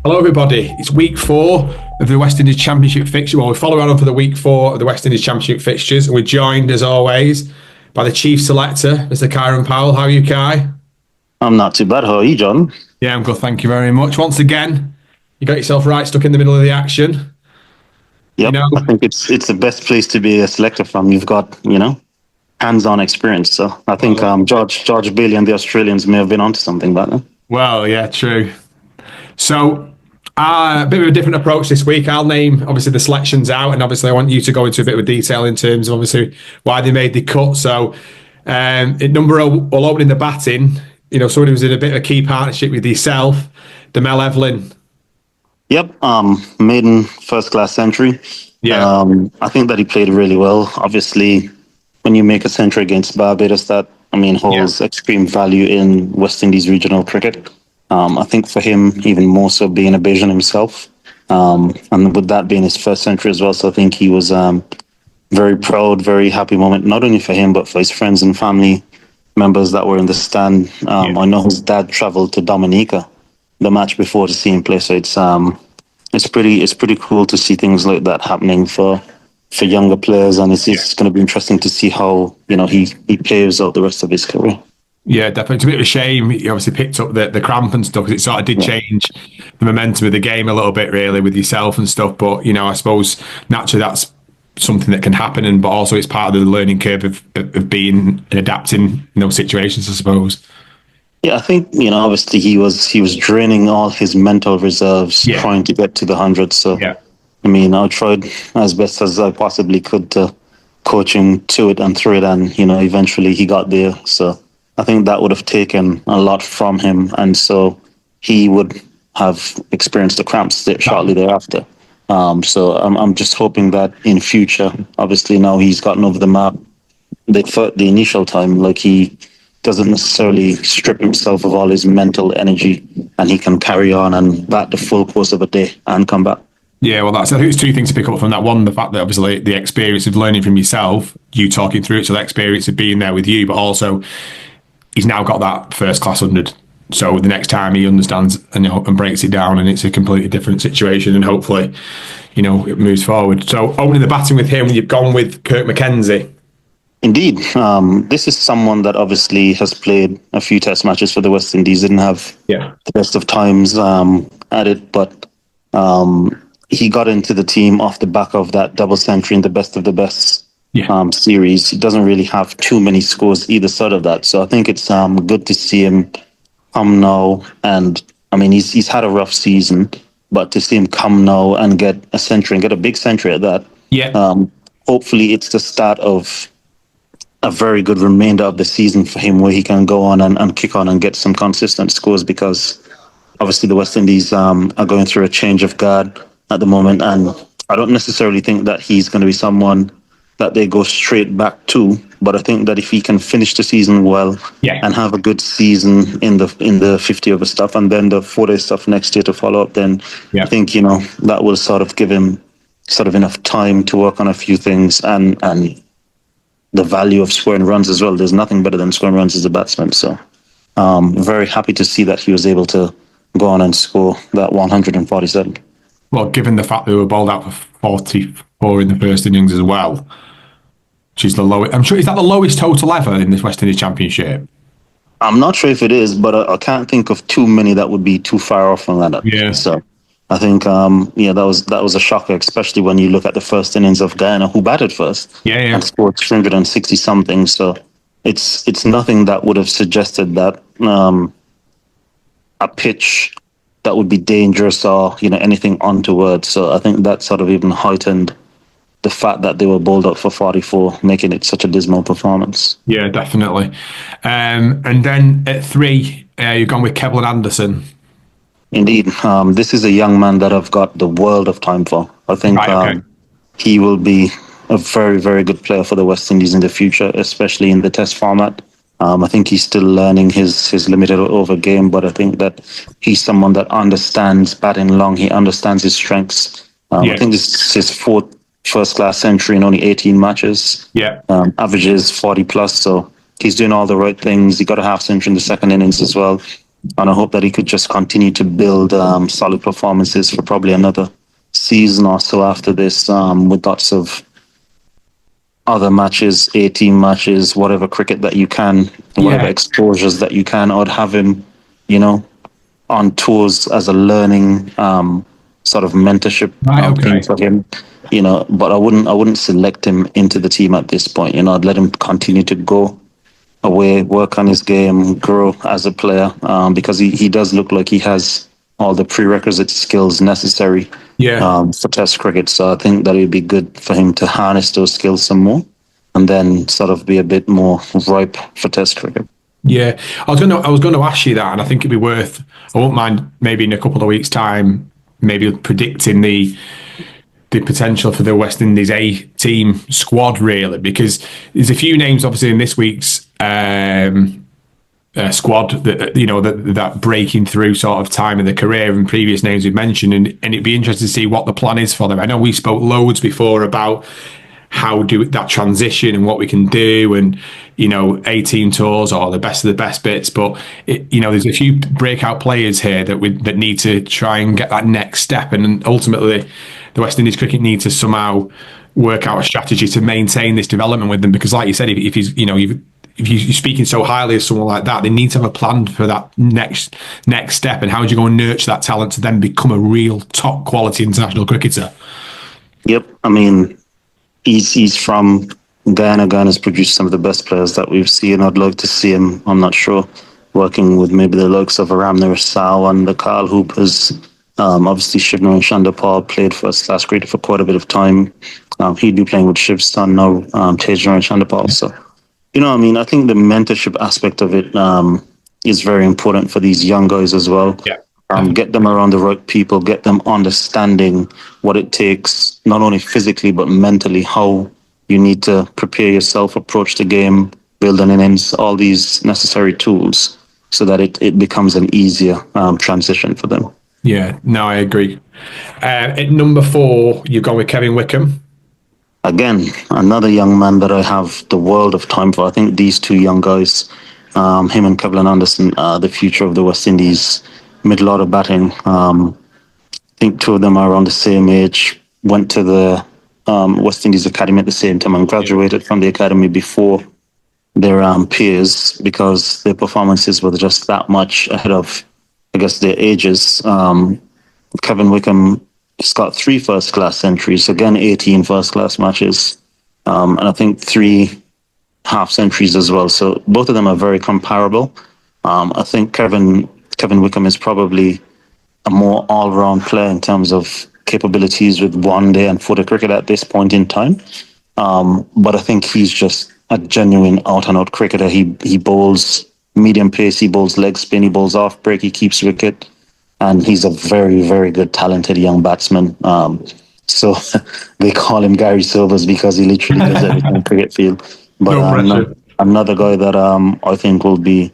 Hello, everybody. It's week 4 of the West Indies Championship fixture. Well, we follow on for the week 4 of the West Indies Championship fixtures, and we're joined, as always, by the chief selector, Mr. Kieran Powell. How are you, Kai? I'm not too bad. How are you, John? Yeah, I'm good. Thank you very much. Once again, you got yourself right stuck in the middle of the action. Yep, I think it's the best place to be a selector from. You've got, hands-on experience. So I think George Bailey and the Australians may have been onto something back then. Well, yeah, true. So, a bit of a different approach this week. I'll name, obviously, the selections out, and obviously I want you to go into a bit of detail in terms of, obviously, why they made the cut. So, at number 0, we'll open in the batting, somebody who's in a bit of a key partnership with yourself, Demel Evelyn. Yep, maiden first-class century. Yeah. I think that he played really well. Obviously, when you make a century against Barbados, that, holds extreme value in West Indies regional cricket. I think for him, even more so being a Bajan himself, and with that being his first century as well, so I think he was very proud, very happy moment, not only for him, but for his friends and family members that were in the stand. I know his dad travelled to Dominica the match before to see him play, so it's pretty cool to see things like that happening for younger players, and it's going to be interesting to see how he plays out the rest of his career. Yeah, definitely. It's a bit of a shame he obviously picked up the cramp and stuff, because it sort of did change the momentum of the game a little bit, really, with yourself and stuff. But, I suppose naturally that's something that can happen, but also it's part of the learning curve of being and adapting in those situations, I suppose. Yeah, I think, obviously he was draining all his mental reserves trying to get to the 100. So, I tried as best as I possibly could to coach him to it and through it, and, eventually he got there. So I think that would have taken a lot from him, and so he would have experienced the cramps shortly thereafter. So I'm just hoping that in future, obviously now he's gotten over the map, the initial time, like he doesn't necessarily strip himself of all his mental energy, and he can carry on and bat the full course of a day and come back. Yeah, well, I think it's 2 things to pick up from that. One, the fact that obviously the experience of learning from yourself, you talking through it, so the experience of being there with you, but also he's now got that first class 100. So the next time he understands and breaks it down, and it's a completely different situation, and hopefully, it moves forward. So opening the batting with him, you've gone with Kirk McKenzie. Indeed. This is someone that obviously has played a few test matches for the West Indies, didn't have the best of times at it, but he got into the team off the back of that double century in the best of the best series. He doesn't really have too many scores either side of that. So I think it's good to see him come now. And he's had a rough season, but to see him come now and get a century and get a big century at that. Hopefully it's the start of a very good remainder of the season for him, where he can go on and kick on and get some consistent scores, because obviously the West Indies are going through a change of guard at the moment, and I don't necessarily think that he's going to be someone that they go straight back to, but I think that if he can finish the season well and have a good season in the 50 over stuff, and then the 4-day stuff next year to follow up, then I think that will sort of give him sort of enough time to work on a few things, and the value of scoring runs as well. There's nothing better than scoring runs as a batsman. So very happy to see that he was able to go on and score that 147. Well, given the fact that we were bowled out for 44 in the first innings as well, which is the lowest. I'm sure, is that the lowest total ever in this West Indies Championship? I'm not sure if it is, but I can't think of too many that would be too far off from that. Yeah. So I think, that was a shocker, especially when you look at the first innings of Guyana, who batted first and scored 360 something. So it's nothing that would have suggested that a pitch that would be dangerous or anything untoward. So I think that sort of even heightened the fact that they were bowled out for 44, making it such a dismal performance. Yeah, definitely. And then at 3, you've gone with Kevlin Anderson. Indeed. This is a young man that I've got the world of time for. I think he will be a very, very good player for the West Indies in the future, especially in the test format. I think he's still learning his limited over game, but I think that he's someone that understands batting long. He understands his strengths. I think this is his 4th first-class century in only 18 matches. Averages 40 plus, so he's doing all the right things. He got a half century in the second innings as well. And I hope that he could just continue to build solid performances for probably another season or so after this, with lots of other matches, 18 matches, whatever cricket that you can, whatever exposures that you can. I'd have him, on tours as a learning sort of mentorship thing for him. But I wouldn't select him into the team at this point. I'd let him continue to go away, work on his game, grow as a player, because he does look like he has all the prerequisite skills necessary for Test cricket. So I think that it would be good for him to harness those skills some more, and then sort of be a bit more ripe for Test cricket. Yeah, I was going to ask you that, and I think it'd be worth. I won't mind maybe in a couple of weeks' time, maybe predicting the potential for the West Indies A team squad, really, because there's a few names obviously in this week's squad that breaking through sort of time in the career, and previous names we've mentioned, and it'd be interesting to see what the plan is for them. I know we spoke loads before about how do that transition and what we can do, and 18 tours or the best of the best bits, but there's a few breakout players here that need to try and get that next step, and ultimately the West Indies cricket need to somehow work out a strategy to maintain this development with them, because like you said, if you're speaking so highly of someone like that, they need to have a plan for that next step, and how do you go and nurture that talent to then become a real top quality international cricketer? Yep, I mean, he's from Ghana. Ghana's produced some of the best players that we've seen. I'd love to see him, I'm not sure, working with maybe the likes of Aram Narsal and the Carl Hoopers. Obviously, Shivnarine Chandapal played first-class cricket for quite a bit of time. He'd be playing with Shiv's son now, Tejnarine Chandapal. So, I think the mentorship aspect of it is very important for these young guys as well. Yeah. Get them around the right people, get them understanding what it takes, not only physically, but mentally, how you need to prepare yourself, approach the game, build an innings, all these necessary tools, so that it becomes an easier transition for them. Yeah, no, I agree. At number 4, you've gone with Kevin Wickham. Again, another young man that I have the world of time for. I think these two young guys, him and Kevlin Anderson, are the future of the West Indies middle order batting. I think two of them are around the same age, went to the West Indies Academy at the same time and graduated from the academy before their peers, because their performances were just that much ahead of, I guess, their ages. Kevin Wickham has got 3 first-class centuries, again, 18 first-class matches, and I think 3 half centuries as well. So both of them are very comparable. I think Kevin Wickham is probably a more all-round player in terms of capabilities with one-day and footer cricket at this point in time. But I think he's just a genuine out-and-out cricketer. He bowls medium pace, he bowls leg spin, he bowls off break, he keeps wicket, and he's a very, very good, talented young batsman. So they call him Gary Silvers because he literally does everything in cricket field. But another guy that I think will be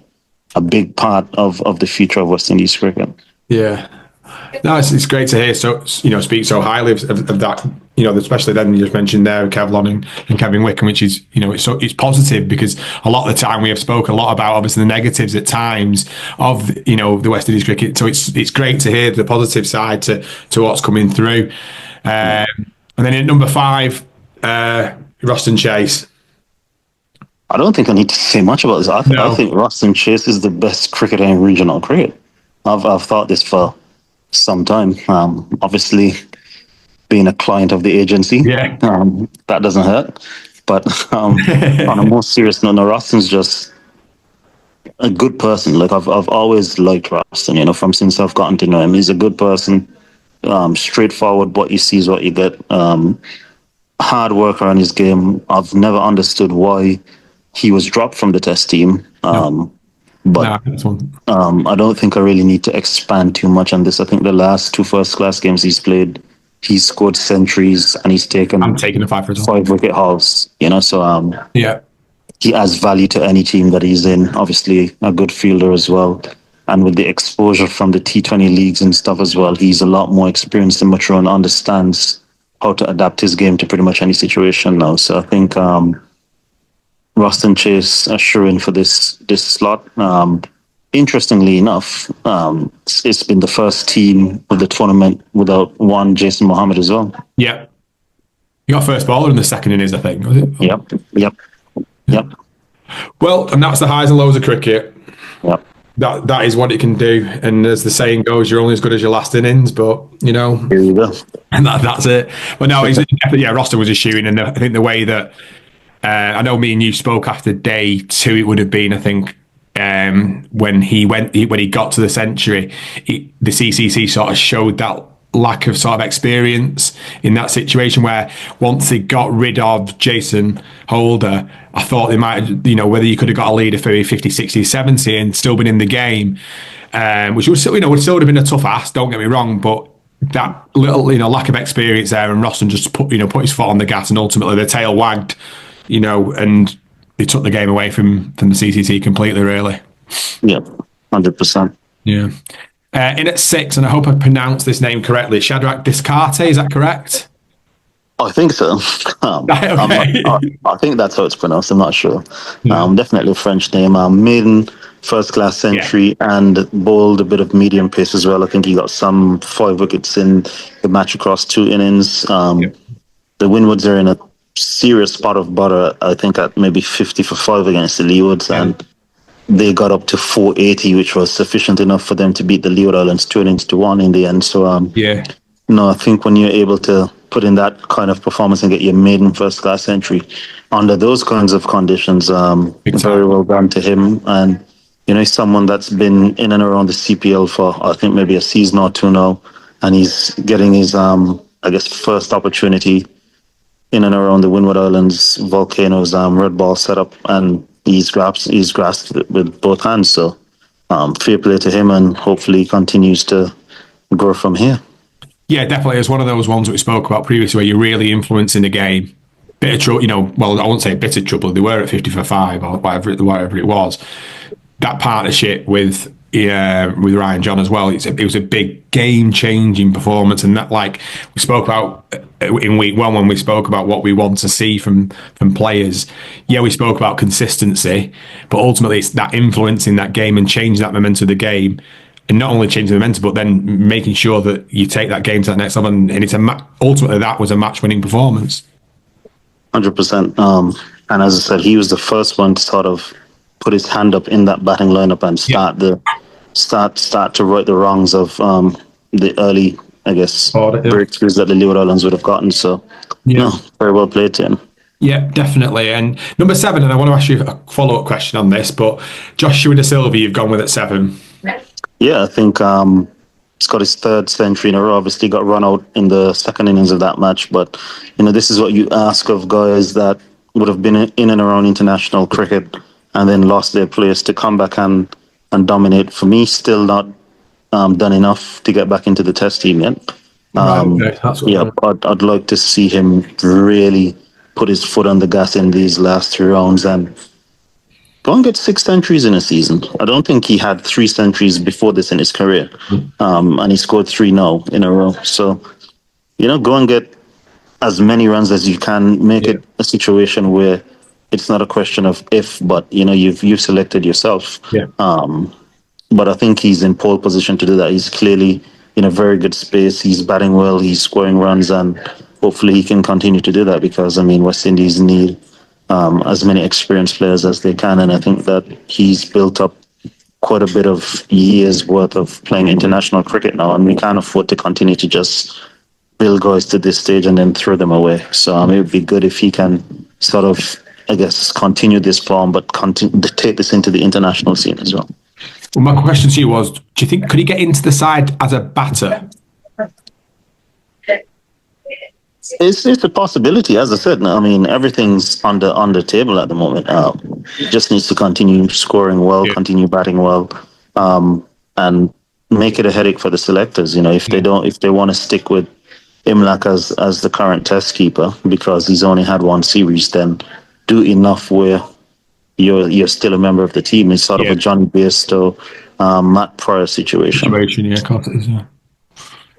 a big part of the future of West Indies cricket. Yeah. No, it's great to hear. So, speak so highly of that, especially then you just mentioned there, Kevlon and Kevin Wickham, which is, it's positive, because a lot of the time we have spoken a lot about obviously the negatives at times of, the West Indies cricket. So it's great to hear the positive side to what's coming through. And then at number 5, Roston Chase. I don't think I need to say much about this. I think Roston Chase is the best cricketer in regional cricket. I've thought this for some time. Obviously, being a client of the agency, that doesn't hurt. But on a more serious note, Roston's just a good person. Like I've always liked Roston. From since I've gotten to know him, he's a good person. Straightforward. What you see is what you get. Hard worker on his game. I've never understood why he was dropped from the Test team. But I don't think I really need to expand too much on this. I think the last 2 first-class games he's played, he's scored centuries and he's taken a 5 wicket hauls. So he adds value to any team that he's in. Obviously, a good fielder as well. And with the exposure from the T20 leagues and stuff as well, he's a lot more experienced and mature and understands how to adapt his game to pretty much any situation now. So I think Roston Chase are sure in for this slot. interestingly enough, it's been the first team of the tournament without one Jason Mohammed as well. Yeah. You got first bowler in the second innings, I think, was it? Yep. Well, and that's the highs and lows of cricket. Yep. That is what it can do. And as the saying goes, you're only as good as your last innings, but, you know. Here you go. And that's it. But no, Roster was a shooting. And I think the way that, I know me and you spoke after day 2, it would have been, I think, when he got to the century, the CCC sort of showed that lack of sort of experience in that situation, where once they got rid of Jason Holder, I thought they might, whether you could have got a leader for 50, 60, 70 and still been in the game, which would still, would still have been a tough ask, don't get me wrong, but that little, lack of experience there, and Roston just put his foot on the gas, and ultimately the tail wagged, and they took the game away from the CCC completely, really. Yeah, 100%. Yeah. In at 6, and I hope I pronounced this name correctly, Shadrach Descartes, is that correct? I think so. I think that's how it's pronounced. I'm not sure. Definitely a French name. Maiden first-class century and bowled a bit of medium pace as well. I think he got some 5 wickets in the match across 2 innings. The Windwards are in a serious spot of butter, I think, at maybe 50 for 5 against the Leewards, and they got up to 480, which was sufficient enough for them to beat the Leeward Islands 2-1 in the end. So, I think when you're able to put in that kind of performance and get your maiden first-class century under those kinds of conditions, very well done to him. And, he's someone that's been in and around the CPL for, I think, maybe a season or 2 now, and he's getting his, first opportunity in and around the Windward Islands, Volcanoes, red ball setup, and he's grasped it with both hands. So fair play to him, and hopefully he continues to grow from here. Yeah, definitely. It's one of those ones that we spoke about previously where you're really influencing the game. Bit of trouble, well, I won't say a bit of trouble. They were at 50 for 5 or whatever it was. That partnership with Ryan John as well, it was a big game-changing performance, and that, like we spoke about in week 1 when we spoke about what we want to see from players. Yeah, we spoke about consistency, but ultimately it's that influencing that game and changing that momentum of the game, and not only changing the momentum, but then making sure that you take that game to that next level. And it's ultimately that was a match-winning performance. 100%. And as I said, he was the first one to sort of put his hand up in that batting lineup and start to right the wrongs of the early, breakthroughs that the Leeward Islands would have gotten. So, very well played to him. Yeah, definitely. And number 7, and I want to ask you a follow-up question on this, but Joshua De Silva, you've gone with at 7. Yeah, I think he's got his 3rd century in a row. Obviously got run out in the 2nd innings of that match, but this is what you ask of guys that would have been in and around international cricket and then lost their place to come back and dominate. For me, still not done enough to get back into the Test team yet. I'd like to see him really put his foot on the gas in these last 3 rounds and go and get 6 centuries in a season. I don't think he had 3 centuries before this in his career, and he scored 3 now in a row. So, go and get as many runs as you can. Make it a situation where it's not a question of if, but you've selected yourself. But I think he's in pole position to do that. He's clearly in a very good space. He's batting well. He's scoring runs, and hopefully he can continue to do that because West Indies need as many experienced players as they can, and I think that he's built up quite a bit of years worth of playing international cricket now, and we can't afford to continue to just build guys to this stage and then throw them away. So it would be good if he can sort of, continue this form, but continue to take this into the international scene as well. Well, my question to you was, do you think, could he get into the side as a batter? It's a possibility, as I said. Everything's on the table at the moment. He just needs to continue scoring well, continue batting well, and make it a headache for the selectors. If they want to stick with Imlak as the current Test keeper because he's only had 1 series, then do enough where you're still a member of the team. It's sort of a Johnny Bairstow, Matt Pryor situation.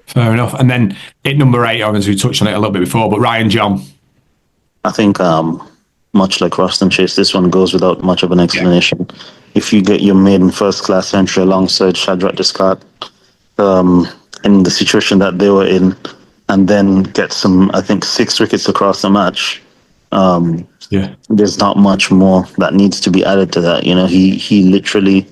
Fair enough. And then at number 8, obviously we touched on it a little bit before, but Ryan John. I think much like Roston Chase, this one goes without much of an explanation. if you get your maiden first-class century alongside Shadrach Descott, in the situation that they were in, and then get some, I think, 6 wickets across the match, there's not much more that needs to be added to that. He literally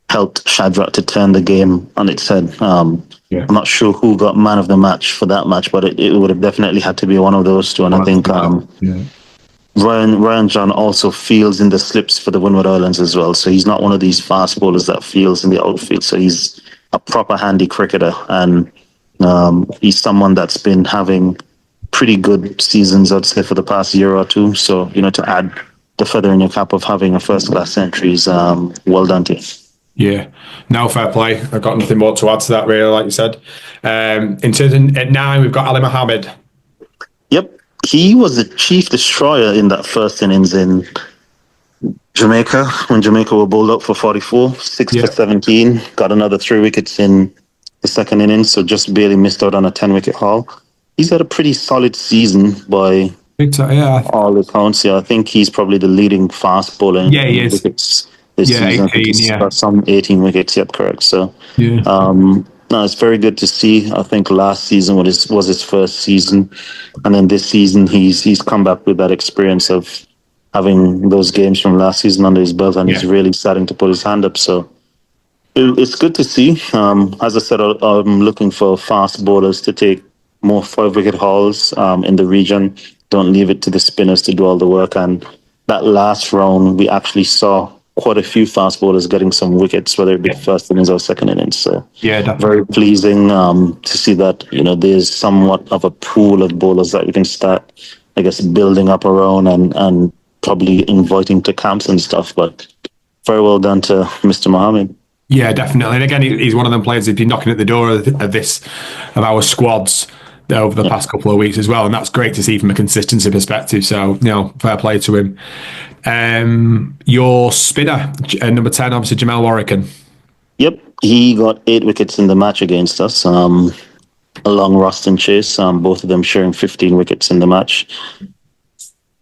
helped Shadrach to turn the game on its head. I'm not sure who got man of the match for that match, but it would have definitely had to be one of those two. And I think Ryan John also fields in the slips for the Windward Islands as well. So he's not one of these fast bowlers that fields in the outfield. So he's a proper handy cricketer, and he's someone that's been having pretty good seasons, I'd say, for the past year or two. So, to add the feather in your cap of having a first-class century is well done to him. Yeah, no, fair play. I've got nothing more to add to that, really, like you said. In terms of at 9, we've got Ali Mohammed. Yep, he was the chief destroyer in that first innings in Jamaica, when Jamaica were bowled up for 44, 6 for 17, got another 3 wickets in the second innings, so just barely missed out on a 10-wicket haul. He's had a pretty solid season by all accounts. Yeah, I think he's probably the leading fast bowler in wickets this season. 18, got some 18 wickets. Yep, correct. So, no, it's very good to see. I think last season was his first season, and then this season he's come back with that experience of having those games from last season under his belt, and he's really starting to put his hand up. So it's good to see. As I said, I'm looking for fast bowlers to take more 5-wicket hauls in the region. Don't leave it to the spinners to do all the work. And that last round, we actually saw quite a few fast bowlers getting some wickets, whether it be first innings or second innings. So very pleasing to see that there's somewhat of a pool of bowlers that we can start, I guess, building up around and probably inviting to camps and stuff. But very well done to Mr. Mohammed. Yeah, definitely. And again, he's one of them players who's been knocking at the door of our squads over the past couple of weeks as well, and that's great to see from a consistency perspective. So, fair play to him. Your spinner, number 10, obviously Jamel Warrican. Yep, he got 8 wickets in the match against us, along Roston Chase, both of them sharing 15 wickets in the match.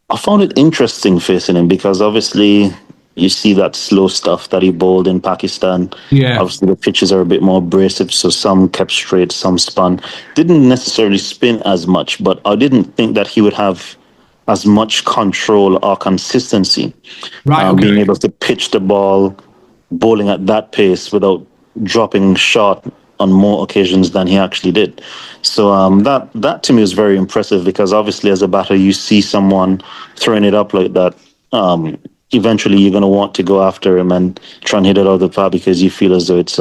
I found it interesting facing him because obviously you see that slow stuff that he bowled in Pakistan. Yeah. Obviously the pitches are a bit more abrasive, so some kept straight, some spun. Didn't necessarily spin as much, but I didn't think that he would have as much control or consistency. Being able to pitch the ball, bowling at that pace without dropping short on more occasions than he actually did. So that to me was very impressive, because obviously as a batter, you see someone throwing it up like that, eventually you're going to want to go after him and try and hit it out of the park because you feel as though it's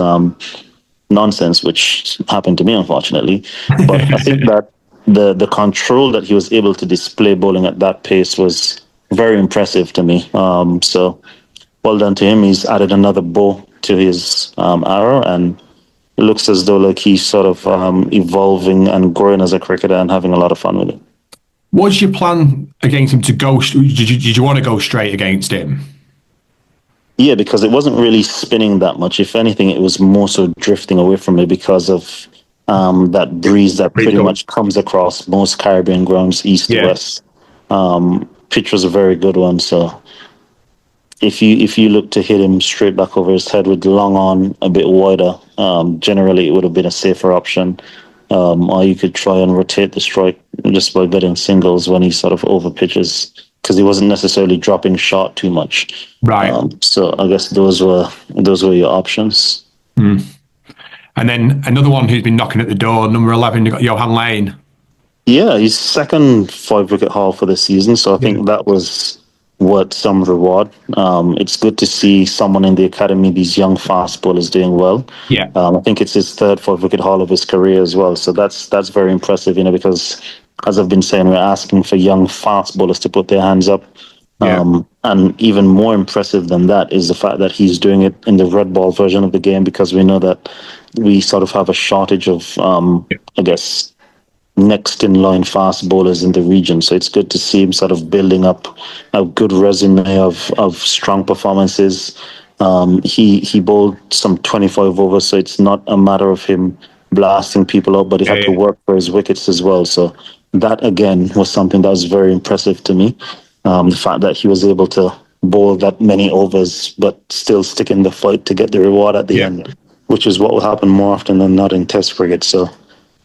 nonsense, which happened to me, unfortunately. But I think that the control that he was able to display bowling at that pace was very impressive to me. So well done to him. He's added another bow to his arrow, and it looks as though like he's sort of evolving and growing as a cricketer and having a lot of fun with it. What's your plan against him to go? Did you want to go straight against him? Yeah, because it wasn't really spinning that much. If anything, it was more so drifting away from it because of that breeze that pretty much comes across most Caribbean grounds, east to west. Pitch was a very good one, so if you look to hit him straight back over his head with long on a bit wider, generally it would have been a safer option. Or you could try and rotate the strike just by getting singles when he sort of over pitches, because he wasn't necessarily dropping short too much. Right. So I guess those were your options. Mm. And then another one who's been knocking at the door, number 11, you got Johan Lane. Yeah, he's second 5-wicket haul for the season, so I think that was worth some reward. It's good to see someone in the academy, these young fast bowlers, doing well. Yeah. I think it's his third 5-wicket haul of his career as well, so that's very impressive, because as I've been saying, we're asking for young fast bowlers to put their hands up. And even more impressive than that is the fact that he's doing it in the red ball version of the game, because we know that we sort of have a shortage of, I guess, next in line fast bowlers in the region. So it's good to see him sort of building up a good resume of strong performances. He bowled some 25 overs, so it's not a matter of him blasting people out, but he had to work for his wickets as well. So that again was something that was very impressive to me. The fact that he was able to bowl that many overs, but still stick in the fight to get the reward at the end, which is what will happen more often than not in Test cricket. So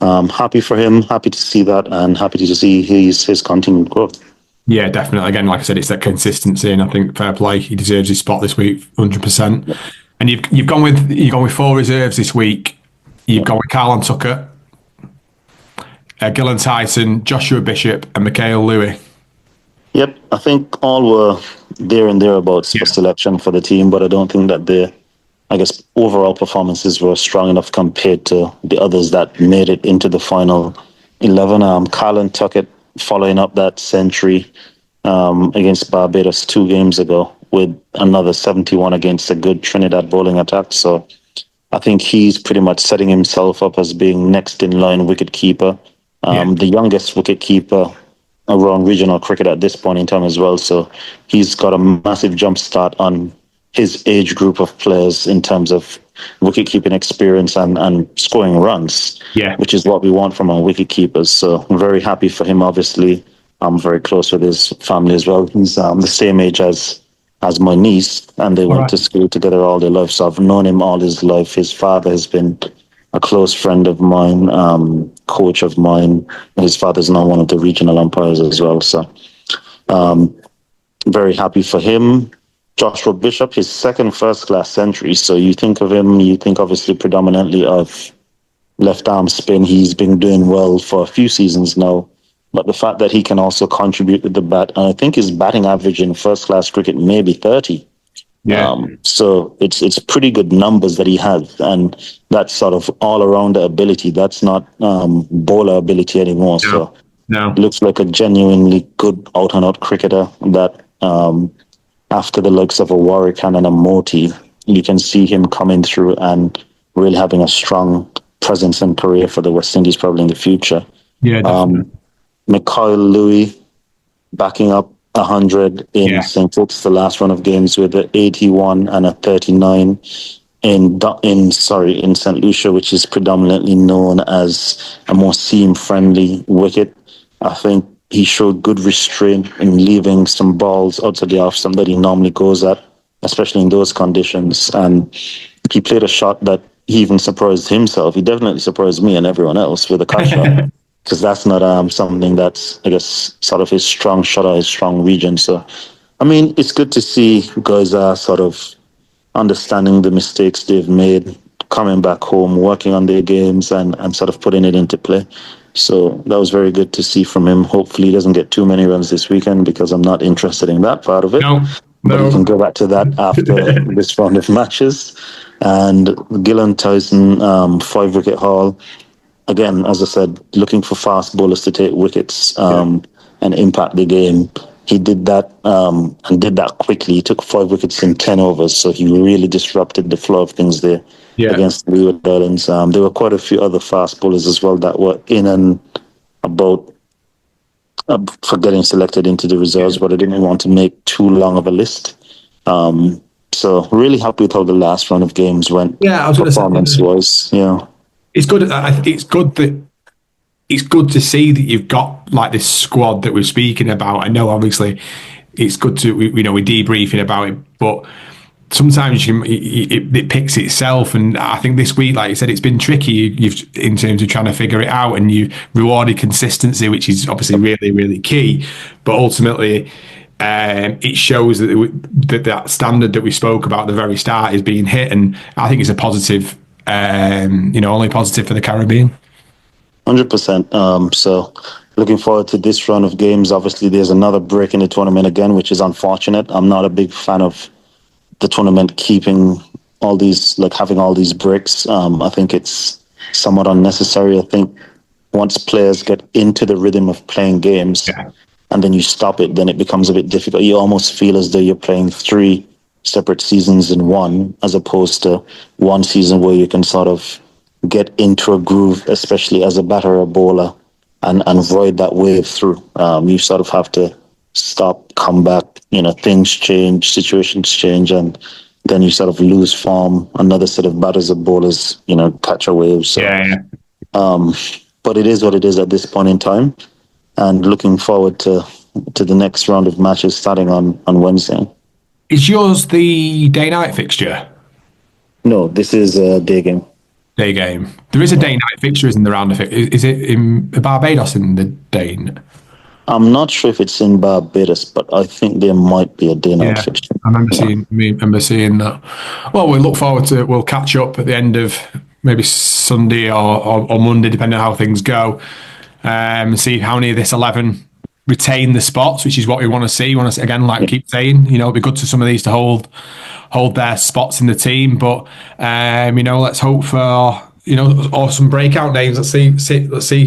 happy for him, happy to see that, and happy to see his continued growth. Yeah, definitely. Again, like I said, it's that consistency, and I think fair play. He deserves his spot this week, 100%. And you've gone with 4 reserves this week. You've gone with Carlin Tucker, Gillen Tyson, Joshua Bishop, and Mikhail Louis. Yep, I think all were there and thereabouts for selection for the team, but I don't think that their, overall performances were strong enough compared to the others that made it into the final 11. Carlin Tucker following up that century against Barbados 2 games ago with another 71 against a good Trinidad bowling attack. So I think he's pretty much setting himself up as being next in line wicket keeper, the youngest wicket keeper around regional cricket at this point in time as well. So he's got a massive jump start on his age group of players in terms of wicket-keeping experience and scoring runs, which is what we want from our wicket-keepers. So I'm very happy for him, obviously. I'm very close with his family as well. He's the same age as my niece, and they went to school together all their life. So I've known him all his life. His father has been a close friend of mine, coach of mine. His father's now one of the regional umpires as well. So very happy for him. Joshua Bishop, his second first-class century. So you think of him, you think obviously predominantly of left-arm spin. He's been doing well for a few seasons now. But the fact that he can also contribute with the bat, and I think his batting average in first-class cricket may be 30. So it's pretty good numbers that he has, and that's sort of all-around ability. That's not bowler ability anymore. So it looks like a genuinely good out-and-out cricketer that after the likes of a Warwick and a Moti, you can see him coming through and really having a strong presence and career for the West Indies probably in the future. Yeah, definitely. Mikhail Louis backing up 100 in St. Kitts, the last run of games, with an 81 and a 39 in St. Lucia, which is predominantly known as a more seam-friendly wicket. I think he showed good restraint in leaving some balls outside the off stump that he normally goes at, especially in those conditions. And he played a shot that he even surprised himself. He definitely surprised me and everyone else with a cut shot, because that's not something that's, I guess, sort of his strong shot or his strong region. So, I mean, it's good to see guys are sort of understanding the mistakes they've made, coming back home, working on their games and sort of putting it into play. So that was very good to see from him. Hopefully he doesn't get too many runs this weekend, because I'm not interested in that part of it. But we can go back to that after this round of matches. And Gillen Tyson, 5-wicket haul. Again, as I said, looking for fast bowlers to take wickets and impact the game. He did that and did that quickly. He took 5 wickets in 10 overs, so he really disrupted the flow of things there against the Leeward Islands. There were quite a few other fast bowlers as well that were in and about for getting selected into the reserves, but I didn't want to make too long of a list. So really happy with how the last round of games went. I was performance-wise. It's good. I think it's good that it's good to see that you've got like this squad that we're speaking about. I know, obviously, it's good to we're debriefing about it, but sometimes it picks itself. And I think this week, like you said, it's been tricky. You've in terms of trying to figure it out, and you rewarded consistency, which is obviously really, really key. But ultimately, it shows that that standard that we spoke about at the very start is being hit, and I think it's a positive. Only positive for the Caribbean. 100%. So looking forward to this round of games. Obviously, there's another break in the tournament again, which is unfortunate. I'm not a big fan of the tournament keeping all these, having all these breaks. I think it's somewhat unnecessary. I think once players get into the rhythm of playing games and then you stop it, then it becomes a bit difficult. You almost feel as though you're playing 3 separate seasons in one, as opposed to one season where you can sort of get into a groove, especially as a batter or bowler, and ride that wave through. You sort of have to stop, come back, things change, situations change, and then you sort of lose form. Another set of batters or bowlers, catch a wave. So, but it is what it is at this point in time, and looking forward to the next round of matches starting on Wednesday. Is yours the day-night fixture? No, this is a day game. Day game. There is a day-night fixture, isn't there, around the Is it in Barbados in the day? I'm not sure if it's in Barbados, but I think there might be a day-night fixture. I remember seeing that. Well, we look forward to it. We'll catch up at the end of maybe Sunday or Monday, depending on how things go, and see how many of this 11 retain the spots, which is what we want to see. We want to, again, keep saying, it'd be good to some of these to hold their spots in the team. But let's hope for awesome breakout names. Let's see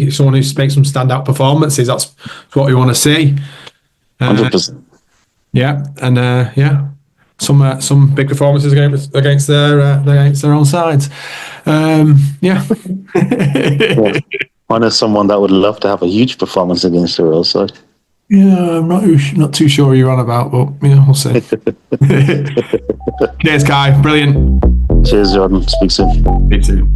someone who makes some standout performances. That's what we want to see. 100%. Yeah, and some big performances against their own sides. Yeah. I know someone that would love to have a huge performance against their own side. Yeah, I'm not too sure who you're on about, but we'll see. Cheers, Kai. Brilliant. Cheers, Jordan. Speak soon. Speak soon.